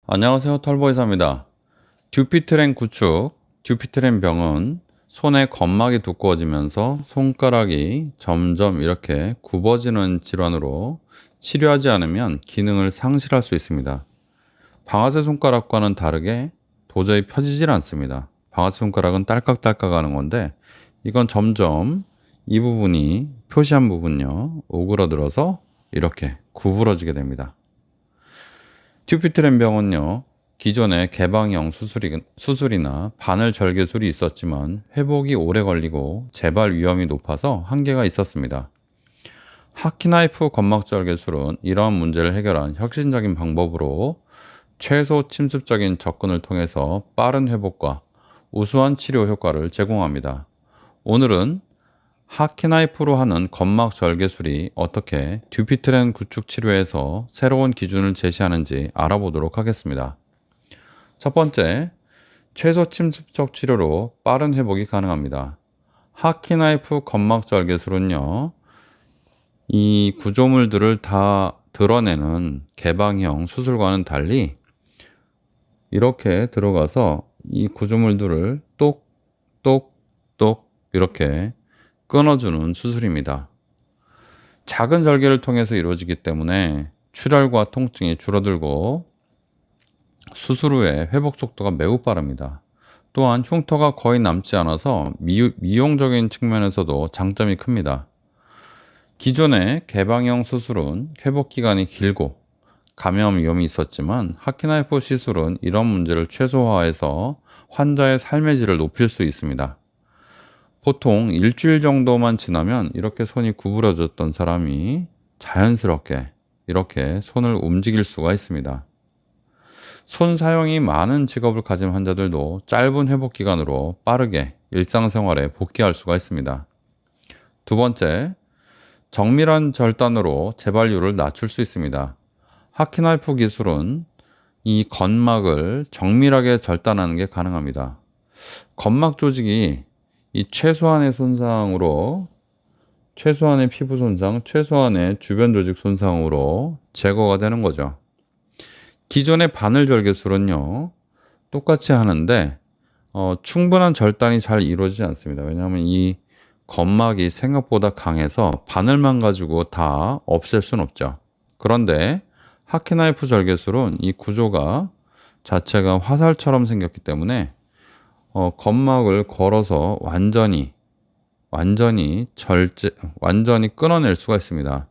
안녕하세요. 털보이사입니다. 듀피트렌 구축, 듀피트렌 병은 손의 건막이 두꺼워지면서 손가락이 점점 이렇게 굽어지는 질환으로 치료하지 않으면 기능을 상실할 수 있습니다. 방아쇠 손가락과는 다르게 도저히 펴지질 않습니다. 방아쇠 손가락은 딸깍딸깍 하는 건데 이건 점점 이 부분이 표시한 부분요 오그라들어서 이렇게 구부러지게 됩니다. 튜피트렌 병은요, 기존에 개방형 수술이나 바늘 절개술이 있었지만 회복이 오래 걸리고 재발 위험이 높아서 한계가 있었습니다. 하키나이프 건막 절개술은 이러한 문제를 해결한 혁신적인 방법으로 최소 침습적인 접근을 통해서 빠른 회복과 우수한 치료 효과를 제공합니다. 오늘은 하키나이프로 하는 건막 절개술이 어떻게 듀피트렌 구축 치료에서 새로운 기준을 제시하는지 알아보도록 하겠습니다. 첫 번째, 최소 침습적 치료로 빠른 회복이 가능합니다. 하키나이프 건막 절개술은요, 이 구조물들을 다 드러내는 개방형 수술과는 달리 이렇게 들어가서 이 구조물들을 똑똑똑 이렇게 끊어주는 수술입니다. 작은 절개를 통해서 이루어지기 때문에 출혈과 통증이 줄어들고 수술 후에 회복 속도가 매우 빠릅니다. 또한 흉터가 거의 남지 않아서 미용적인 측면에서도 장점이 큽니다. 기존의 개방형 수술은 회복 기간이 길고 감염 위험이 있었지만 하키나이프 시술은 이런 문제를 최소화해서 환자의 삶의 질을 높일 수 있습니다. 보통 일주일 정도만 지나면 이렇게 손이 구부러졌던 사람이 자연스럽게 이렇게 손을 움직일 수가 있습니다. 손 사용이 많은 직업을 가진 환자들도 짧은 회복 기간으로 빠르게 일상생활에 복귀할 수가 있습니다. 두 번째, 정밀한 절단으로 재발률을 낮출 수 있습니다. 하키나이프 기술은 이 건막을 정밀하게 절단하는 게 가능합니다. 건막 조직이 이 최소한의 손상으로 최소한의 피부 손상, 최소한의 주변 조직 손상으로 제거가 되는 거죠. 기존의 바늘 절개술은요 똑같이 하는데 충분한 절단이 잘 이루어지지 않습니다. 왜냐하면 이 건막이 생각보다 강해서 바늘만 가지고 다 없앨 수는 없죠. 그런데 하키나이프 절개술은 이 구조가 자체가 화살처럼 생겼기 때문에 건막을 걸어서 완전히 끊어낼 수가 있습니다.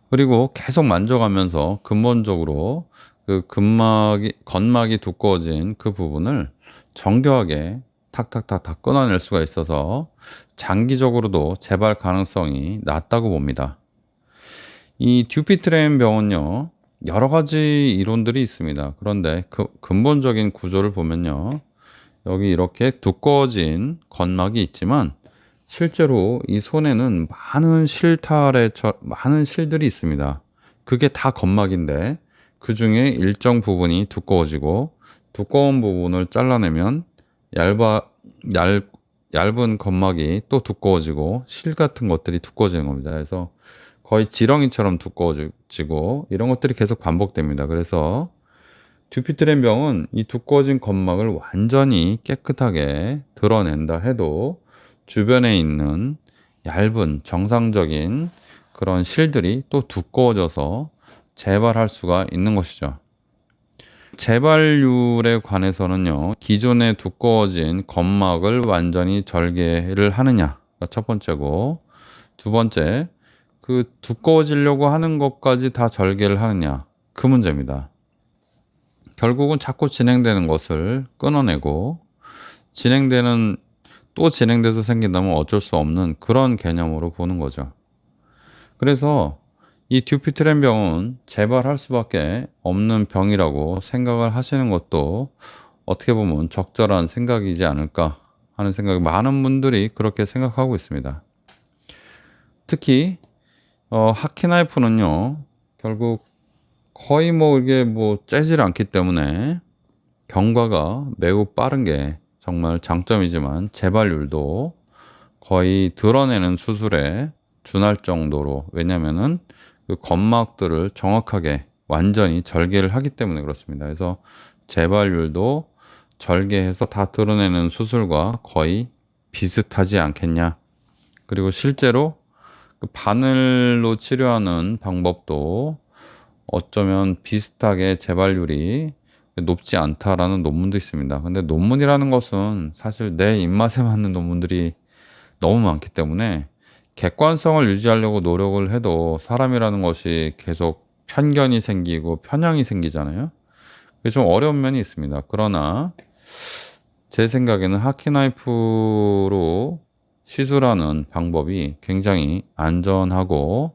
그리고 계속 만져가면서 근본적으로 그 건막이 두꺼워진 그 부분을 정교하게 탁탁탁 다 끊어낼 수가 있어서 장기적으로도 재발 가능성이 낮다고 봅니다. 이 듀피트렌 병은요, 여러 가지 이론들이 있습니다. 그런데 그 근본적인 구조를 보면요, 여기 이렇게 두꺼워진 건막이 있지만 실제로 이 손에는 많은 실들이 있습니다. 그게 다 건막인데 그 중에 일정 부분이 두꺼워지고 두꺼운 부분을 잘라내면 얇은 건막이 또 두꺼워지고 실 같은 것들이 두꺼워지는 겁니다. 그래서 거의 지렁이처럼 두꺼워지고 이런 것들이 계속 반복됩니다. 그래서 듀피트렌 병은 이 두꺼워진 건막을 완전히 깨끗하게 드러낸다 해도 주변에 있는 얇은 정상적인 그런 실들이 또 두꺼워져서 재발할 수가 있는 것이죠. 재발률에 관해서는요, 기존의 두꺼워진 건막을 완전히 절개를 하느냐가 첫 번째고, 두 번째, 그 두꺼워지려고 하는 것까지 다 절개를 하느냐, 그 문제입니다. 결국은 자꾸 진행되는 것을 끊어내고 또 진행돼서 생긴다면 어쩔 수 없는 그런 개념으로 보는 거죠. 그래서 이 듀피트렌 병은 재발할 수밖에 없는 병이라고 생각을 하시는 것도 어떻게 보면 적절한 생각이지 않을까 하는 생각이 많은 분들이 그렇게 생각하고 있습니다. 특히 하키나이프는요, 결국 거의 이게 째질 않기 때문에 경과가 매우 빠른 게 정말 장점이지만 재발률도 거의 드러내는 수술에 준할 정도로, 왜냐면은 그 건막들을 정확하게 완전히 절개를 하기 때문에 그렇습니다. 그래서 재발률도 절개해서 다 드러내는 수술과 거의 비슷하지 않겠냐. 그리고 실제로 그 바늘로 치료하는 방법도 어쩌면 비슷하게 재발률이 높지 않다라는 논문도 있습니다. 근데 논문이라는 것은 사실 내 입맛에 맞는 논문들이 너무 많기 때문에 객관성을 유지하려고 노력을 해도 사람이라는 것이 계속 편견이 생기고 편향이 생기잖아요. 그게 좀 어려운 면이 있습니다. 그러나 제 생각에는 하키나이프로 시술하는 방법이 굉장히 안전하고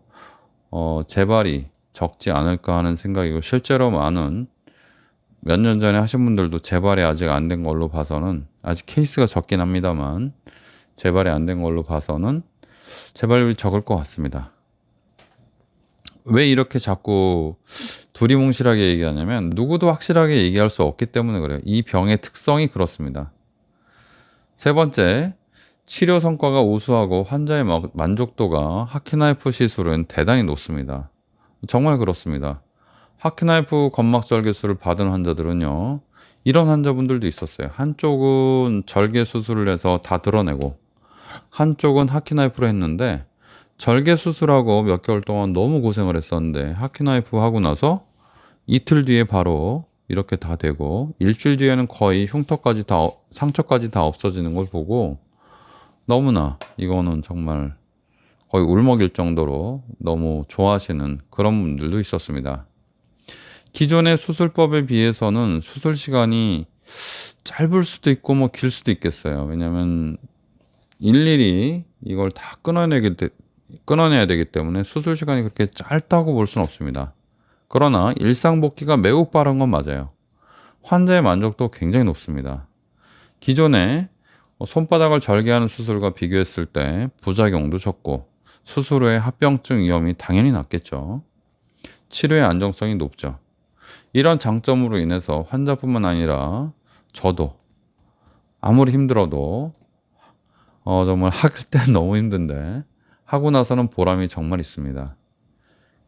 재발이 적지 않을까 하는 생각이고, 실제로 많은 몇 년 전에 하신 분들도 재발이 아직 안 된 걸로 봐서는, 아직 케이스가 적긴 합니다만 재발이 안 된 걸로 봐서는 재발률이 적을 것 같습니다. 왜 이렇게 자꾸 두리뭉실하게 얘기하냐면, 누구도 확실하게 얘기할 수 없기 때문에 그래요. 이 병의 특성이 그렇습니다. 세 번째, 치료 성과가 우수하고 환자의 만족도가 하키나이프 시술은 대단히 높습니다. 정말 그렇습니다. 하키나이프 건막 절개술을 받은 환자들은요, 이런 환자분들도 있었어요. 한쪽은 절개 수술을 해서 다 드러내고, 한쪽은 하키나이프로 했는데, 절개 수술하고 몇 개월 동안 너무 고생을 했었는데, 하키나이프 하고 나서 이틀 뒤에 바로 이렇게 다 되고, 일주일 뒤에는 거의 흉터까지 다, 상처까지 다 없어지는 걸 보고, 너무나 이거는 정말 거의 울먹일 정도로 너무 좋아하시는 그런 분들도 있었습니다. 기존의 수술법에 비해서는 수술 시간이 짧을 수도 있고 뭐 길 수도 있겠어요. 왜냐하면 일일이 이걸 다 끊어내야 되기 때문에 수술 시간이 그렇게 짧다고 볼 수는 없습니다. 그러나 일상복귀가 매우 빠른 건 맞아요. 환자의 만족도 굉장히 높습니다. 기존에 손바닥을 절개하는 수술과 비교했을 때 부작용도 적고 수술 후에 합병증 위험이 당연히 낮겠죠. 치료의 안정성이 높죠. 이런 장점으로 인해서 환자뿐만 아니라 저도 아무리 힘들어도 정말 할 땐 너무 힘든데 하고 나서는 보람이 정말 있습니다.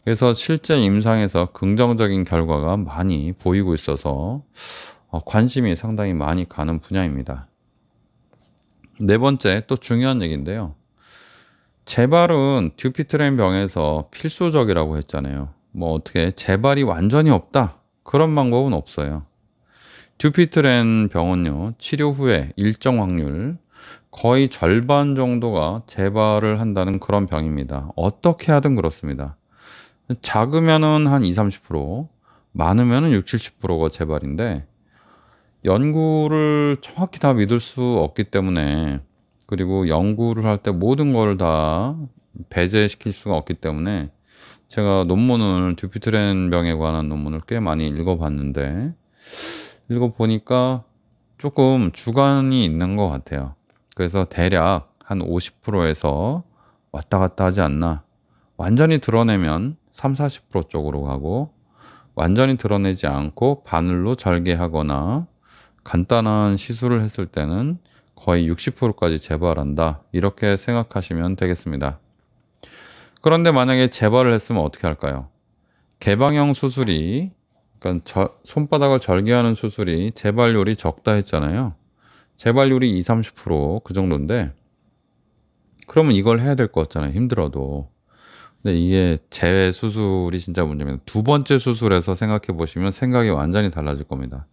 그래서 실제 임상에서 긍정적인 결과가 많이 보이고 있어서 관심이 상당히 많이 가는 분야입니다. 네 번째, 또 중요한 얘기인데요. 재발은 듀피트렌 병에서 필수적이라고 했잖아요. 뭐 어떻게 재발이 완전히 없다, 그런 방법은 없어요. 듀피트렌 병은요, 치료 후에 일정 확률 거의 절반 정도가 재발을 한다는 그런 병입니다. 어떻게 하든 그렇습니다. 작으면은 한 20-30%, 많으면은 60-70%가 재발인데, 연구를 정확히 다 믿을 수 없기 때문에, 그리고 연구를 할 때 모든 걸 다 배제시킬 수가 없기 때문에, 제가 논문을, 듀피트렌 병에 관한 논문을 꽤 많이 읽어봤는데, 읽어보니까 조금 주관이 있는 것 같아요. 그래서 대략 한 50%에서 왔다 갔다 하지 않나. 완전히 드러내면 30-40% 쪽으로 가고, 완전히 드러내지 않고 바늘로 절개하거나 간단한 시술을 했을 때는 거의 60%까지 재발한다, 이렇게 생각하시면 되겠습니다. 그런데 만약에 재발을 했으면 어떻게 할까요? 개방형 수술이, 그러니까 손바닥을 절개하는 수술이 재발률이 적다 했잖아요. 재발률이 20-30%그 정도인데, 그러면 이걸 해야 될 것 같잖아요, 힘들어도. 근데 이게 재수술이 진짜 문제입니다. 두 번째 수술에서 생각해 보시면 생각이 완전히 달라질 겁니다.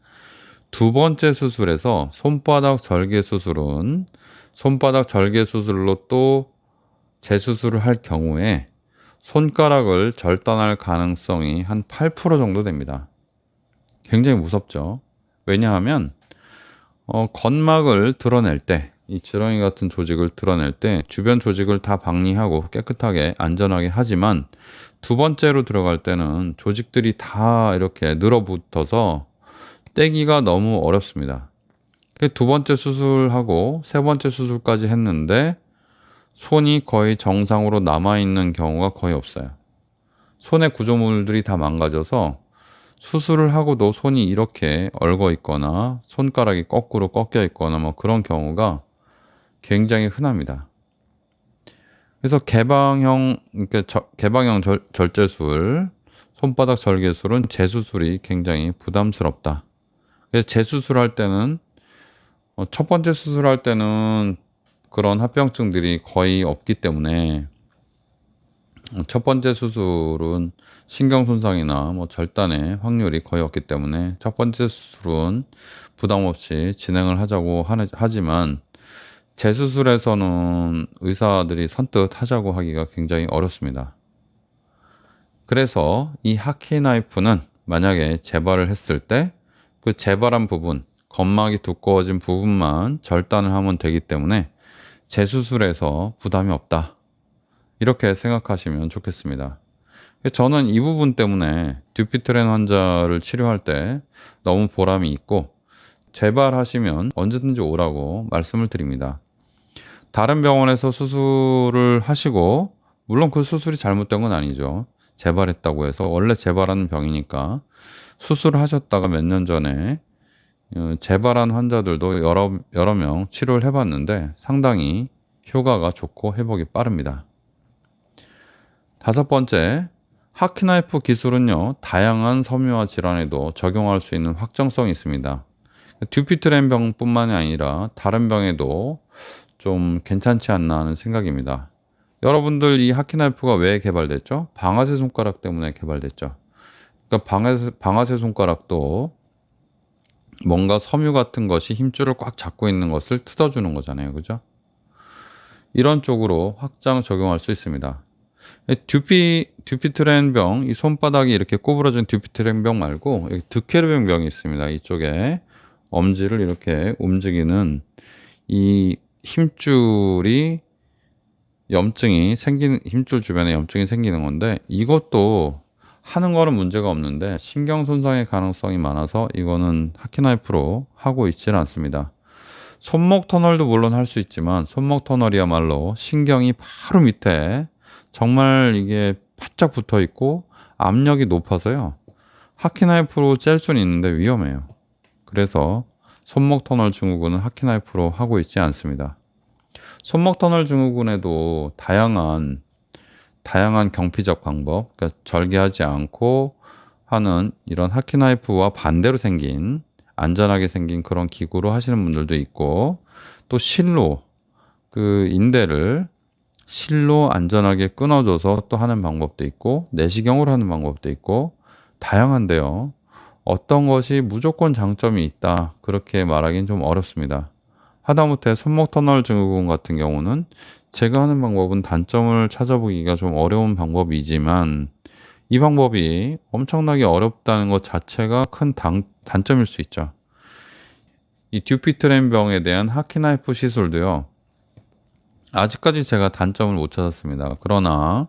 두 번째 수술에서 손바닥 절개 수술은 손바닥 절개 수술로 또 재수술을 할 경우에 손가락을 절단할 가능성이 한 8% 정도 됩니다. 굉장히 무섭죠. 왜냐하면 건막을 드러낼 때, 이 지렁이 같은 조직을 드러낼 때 주변 조직을 다 박리하고 깨끗하게 안전하게 하지만, 두 번째로 들어갈 때는 조직들이 다 이렇게 늘어붙어서 떼기가 너무 어렵습니다. 두 번째 수술하고 세 번째 수술까지 했는데 손이 거의 정상으로 남아있는 경우가 거의 없어요. 손의 구조물들이 다 망가져서 수술을 하고도 손이 이렇게 얼거 있거나 손가락이 거꾸로 꺾여 있거나 뭐 그런 경우가 굉장히 흔합니다. 그래서 개방형 절제술, 손바닥 절개술은 재수술이 굉장히 부담스럽다. 그래서 재수술할 때는 첫 번째 수술할 때는 그런 합병증들이 거의 없기 때문에 첫 번째 수술은 신경 손상이나 뭐 절단의 확률이 거의 없기 때문에 첫 번째 수술은 부담 없이 진행을 하자고 하지만 재수술에서는 의사들이 선뜻 하자고 하기가 굉장히 어렵습니다. 그래서 이 하키 나이프는 만약에 재발을 했을 때 그 재발한 부분, 점막이 두꺼워진 부분만 절단을 하면 되기 때문에 재수술에서 부담이 없다. 이렇게 생각하시면 좋겠습니다. 저는 이 부분 때문에 듀피트렌 환자를 치료할 때 너무 보람이 있고 재발하시면 언제든지 오라고 말씀을 드립니다. 다른 병원에서 수술을 하시고 물론 그 수술이 잘못된 건 아니죠. 재발했다고 해서 원래 재발하는 병이니까 수술을 하셨다가 몇 년 전에 재발한 환자들도 여러 명 치료를 해봤는데 상당히 효과가 좋고 회복이 빠릅니다. 다섯 번째, 하키나이프 기술은요, 다양한 섬유화 질환에도 적용할 수 있는 확정성이 있습니다. 듀피트렌 병뿐만이 아니라 다른 병에도 좀 괜찮지 않나 하는 생각입니다. 여러분들 이 하키나이프가 왜 개발됐죠? 방아쇠 손가락 때문에 개발됐죠. 그러니까 방아쇠 손가락도 뭔가 섬유 같은 것이 힘줄을 꽉 잡고 있는 것을 뜯어주는 거잖아요. 그죠? 이런 쪽으로 확장 적용할 수 있습니다. 듀피트렌 병, 이 손바닥이 이렇게 꼬부러진 듀피트렌 병 말고 드케르뱅 병이 있습니다. 이쪽에 엄지를 이렇게 움직이는 이 힘줄이 힘줄 주변에 염증이 생기는 건데 이것도 하는 거는 문제가 없는데 신경 손상의 가능성이 많아서 이거는 하키나이프로 하고 있지는 않습니다. 손목 터널도 물론 할 수 있지만 손목 터널이야말로 신경이 바로 밑에 정말 이게 바짝 붙어 있고 압력이 높아서요. 하키나이프로 짤 수는 있는데 위험해요. 그래서 손목 터널 증후군은 하키나이프로 하고 있지 않습니다. 손목 터널 증후군에도 다양한 경피적 방법, 그러니까 절개하지 않고 하는 이런 하키나이프와 반대로 생긴 안전하게 생긴 그런 기구로 하시는 분들도 있고 또 실로 그 인대를 실로 안전하게 끊어줘서 또 하는 방법도 있고 내시경으로 하는 방법도 있고 다양한데요. 어떤 것이 무조건 장점이 있다 그렇게 말하기는 좀 어렵습니다. 하다못해 손목 터널 증후군 같은 경우는 제가 하는 방법은 단점을 찾아보기가 좀 어려운 방법이지만 이 방법이 엄청나게 어렵다는 것 자체가 큰 단점일 수 있죠. 이 듀피트렌 병에 대한 하키나이프 시술도요. 아직까지 제가 단점을 못 찾았습니다. 그러나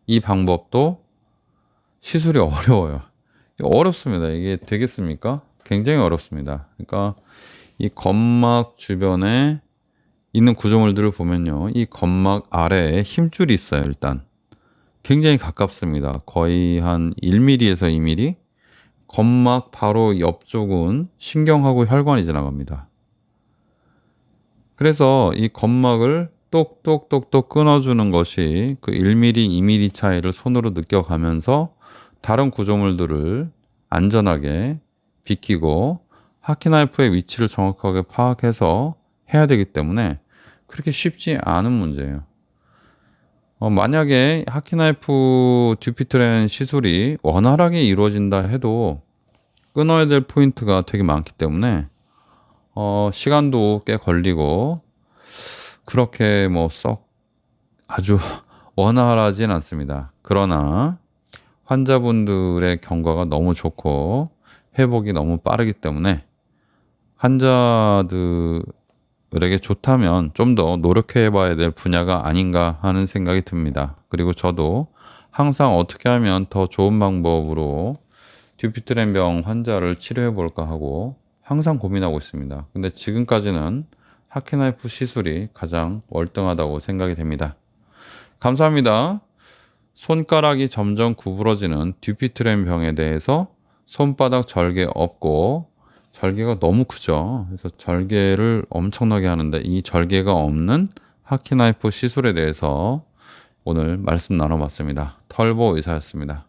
이 방법도 시술이 어려워요. 어렵습니다. 이게 되겠습니까? 굉장히 어렵습니다. 그러니까 이 점막 주변에 있는 구조물들을 보면요. 이 점막 아래에 힘줄이 있어요. 일단 굉장히 가깝습니다. 거의 한 1mm에서 2mm. 점막 바로 옆쪽은 신경하고 혈관이 지나갑니다. 그래서 이 점막을 똑똑똑똑 끊어주는 것이 그 1mm, 2mm 차이를 손으로 느껴가면서 다른 구조물들을 안전하게 비키고 하키나이프의 위치를 정확하게 파악해서 해야 되기 때문에 그렇게 쉽지 않은 문제예요. 만약에 하키나이프 듀피트렌 시술이 원활하게 이루어진다 해도 끊어야 될 포인트가 되게 많기 때문에 시간도 꽤 걸리고 그렇게 뭐 썩 아주 원활하진 않습니다. 그러나 환자분들의 경과가 너무 좋고 회복이 너무 빠르기 때문에 환자들에게 좋다면 좀 더 노력해 봐야 될 분야가 아닌가 하는 생각이 듭니다. 그리고 저도 항상 어떻게 하면 더 좋은 방법으로 듀피트렌 병 환자를 치료해 볼까 하고 항상 고민하고 있습니다. 근데 지금까지는 하키나이프 시술이 가장 월등하다고 생각이 됩니다. 감사합니다. 손가락이 점점 구부러지는 듀피트렌 병에 대해서 손바닥 절개 없고 절개가 너무 크죠. 그래서 절개를 엄청나게 하는데 이 절개가 없는 하키나이프 시술에 대해서 오늘 말씀 나눠봤습니다. 털보 의사였습니다.